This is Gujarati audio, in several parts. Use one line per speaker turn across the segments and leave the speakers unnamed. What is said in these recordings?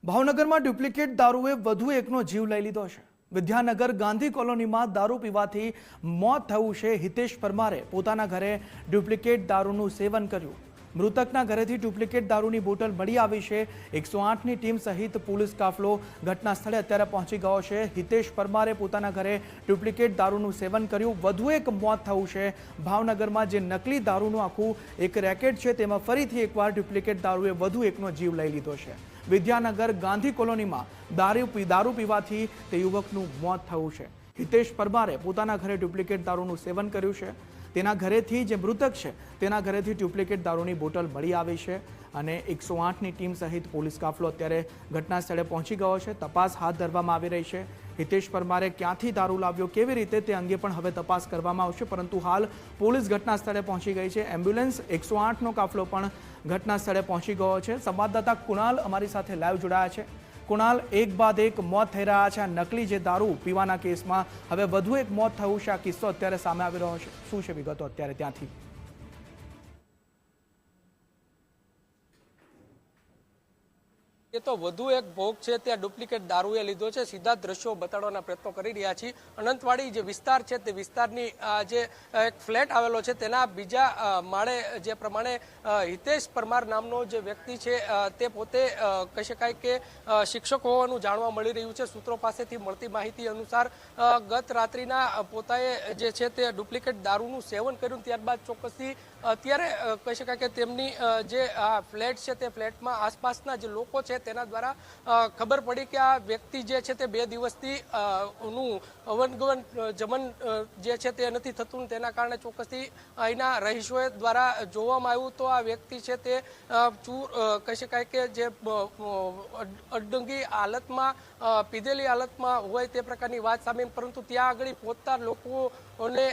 ભાવનગરમાં ડુપ્લિકેટ દારૂએ વધુ એકનો જીવ લઈ લીધો છે। વિદ્યાનગર ગાંધી કોલોનીમાં દારૂ પીવાથી મોત થયું છે। હિતેશ પરમારે પોતાના ઘરે ડુપ્લિકેટ દારૂનું સેવન કર્યું। મૃતકના ઘરેથી ડુપ્લિકેટ દારૂની બોટલ મળી આવી છે। 108ની ટીમ સહિત પોલીસ કાફલો ઘટના સ્થળે અત્યારે પહોંચી ગયો છે। હિતેશ પરમારે પોતાના ઘરે ડુપ્લિકેટ દારૂનું સેવન કર્યું। વધુ એક મોત થયું છે। ભાવનગરમાં જે નકલી દારૂનું આખું એક રેકેટ છે તેમાં ફરીથી એકવાર ડુપ્લિકેટ દારૂએ વધુ એકનો જીવ લઈ લીધો છે। વિદ્યાનગર ગાંધી કોલોનીમાં દારૂ પીવાથી તે યુવકનું મોત થયું છે। હિતેશ પરમારે પોતાના ઘરે ડુપ્લિકેટ દારૂનું સેવન કર્યું છે। તેના ઘરેથી જે મૃતક છે તેના ઘરેથી ડુપ્લિકેટ દારૂની બોટલ મળી આવી છે અને 108ની ટીમ સહિત પોલીસ કાફલો અત્યારે ઘટના સ્થળે પહોંચી ગયો છે। તપાસ હાથ ધરવામાં આવી રહી છે। હિતેશ પરમારે ક્યાંથી દારૂ લાવ્યો, કેવી રીતે, તે અંગે પણ હવે તપાસ કરવામાં આવશે, પરંતુ હાલ પોલીસ ઘટના સ્થળે પહોંચી ગઈ છે। એમ્બ્યુલન્સ 108નો કાફલો પણ ઘટના સ્થળે પહોંચી ગયો છે। સંવાદદાતા કુણાલ અમારી સાથે લાઈવ જોડાયા છે। કુણાલ, એક બાદ એક મોત થઈ રહ્યા છે। આ નકલી જે દારૂ પીવાના કેસમાં હવે વધુ એક મોત થયું છે। આ કિસ્સો અત્યારે સામે આવી રહ્યો છે, શું છે વિગતો અત્યારે ત્યાંથી?
એ તો વધુ એક ભોગ છે ત્યાં ડુપ્લિકેટ દારૂએ લીધો છે। સીધા દ્રશ્યો બતાડવાના પ્રયત્નો કરી રહ્યા છીએ। અનંતવાડી જે વિસ્તાર છે તે વિસ્તારની જે એક ફ્લેટ આવેલો છે તેના બીજા માળે જે પ્રમાણે હિતેશ પરમાર નામનો જે વ્યક્તિ છે તે પોતે કહી શકાય કે શિક્ષક હોવાનું જાણવા મળી રહ્યું છે। સૂત્રો પાસેથી મળતી માહિતી અનુસાર ગત રાત્રિના પોતાએ જે છે તે ડુપ્લિકેટ દારૂનું સેવન કર્યું, ત્યારબાદ ચોક્કસથી અત્યારે કહી શકાય કે તેમની જે ફ્લેટ છે તે ફ્લેટમાં આસપાસના જે લોકો છે તેના દ્વારા ખબર પડી કે આ વ્યક્તિ જે છે તે 2 દિવસથી નું અવનગવન જમન જે છે તે નથી થતું, તેના કારણે ચોક્કસથી અહીંના રહીશોએ દ્વારા જોવામાં આવ્યું તો આ વ્યક્તિ છે તે કહી શકાય કે જે અડંગી હાલતમાં પીધેલી હાલતમાં હોય તે પ્રકારની વાત સામે, પરંતુ ત્યાં આગળ પહોંચતા લોકોને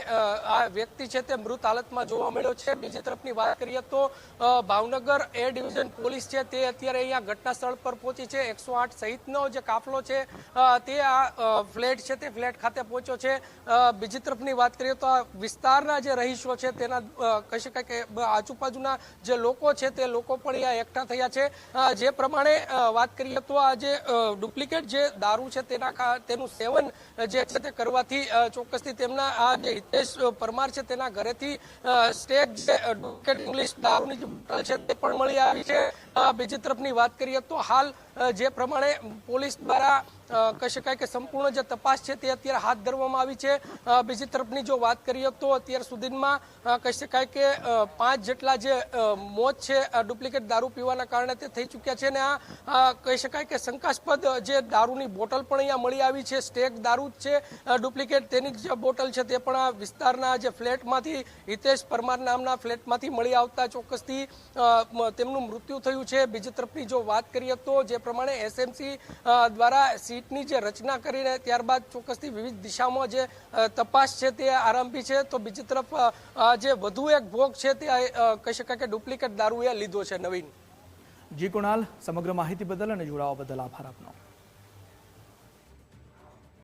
આ વ્યક્તિ છે તે મૃત હાલતમાં જોવા મળ્યો છે। બીજી તરફની વાત કરીએ તો ભાવનગર એ ડિવિઝન પોલીસ છે તે અત્યારે અહીંયા ઘટના સ્થળ પર પહોંચી છે। 108 સહિતનો જે કાફલો છે તે આ ફ્લેટ છે તે ફ્લેટ ખાતે પહોંચ્યો છે। બીજી તરફની વાત કરીએ તો આ વિસ્તારના જે રહીશો છે તેના કહી શકાય કે આજુબાજુના જે લોકો છે તે લોકો પણ અહીંયા એકઠા થયા છે। જે પ્રમાણે વાત કરીએ તો આ જે ડુપ્લિકેટ જે દારૂ છે તેનું સેવન જે છે તે કરવાથી ચોક્કસથી તેમના આ જે હિતેશ પરમાર છે તેના ઘરેથી સ્ટેક જે ડુપ્લિકેટ ઇંગ્લિશ દારૂની જે બોટલ છે તે પણ મળી આવી છે। બીજી તરફની વાત કરીએ તો હાલ જે પ્રમાણે પોલીસ દ્વારા કહી શકાય કે સંપૂર્ણ જે તપાસ છે તે અત્યારે હાથ ધરવામાં આવી છે। બીજી તરફની જો વાત કરીએ તો અત્યાર સુધીમાં કહી શકાય કે 5 જેટલા જે મોત છે ડુપ્લિકેટ દારૂ પીવાના કારણે તે થઈ ચૂક્યા છે અને આ કહી શકાય કે શંકાસ્પદ જે દારૂની બોટલ પણ અહીંયા મળી આવી છે। સ્ટેક દારૂ જ છે ડુપ્લિકેટ, તેની જે બોટલ છે તે પણ આ વિસ્તારના જે ફ્લેટમાંથી હિતેશ પરમાર નામના ફ્લેટમાંથી મળી આવતા ચોક્કસથી તેમનું મૃત્યુ થયું છે। બીજી તરફની જો વાત કરીએ તો જે પ્રમાણે એસએમસી દ્વારા સીટની જે રચના કરીને ત્યારબાદ ચોક્કસથી વિવિધ દિશામાં જે તપાસ છે તે આરંભી છે, તો બીજી તરફ જે વધુ એક ભોગ છે તે કહી શકાય કે ડુપ્લિકેટ દારૂએ લીધો છે। નવીન,
જી કુણાલ, સમગ્ર માહિતી બદલ અને જોડાવા બદલ આભાર આપનો।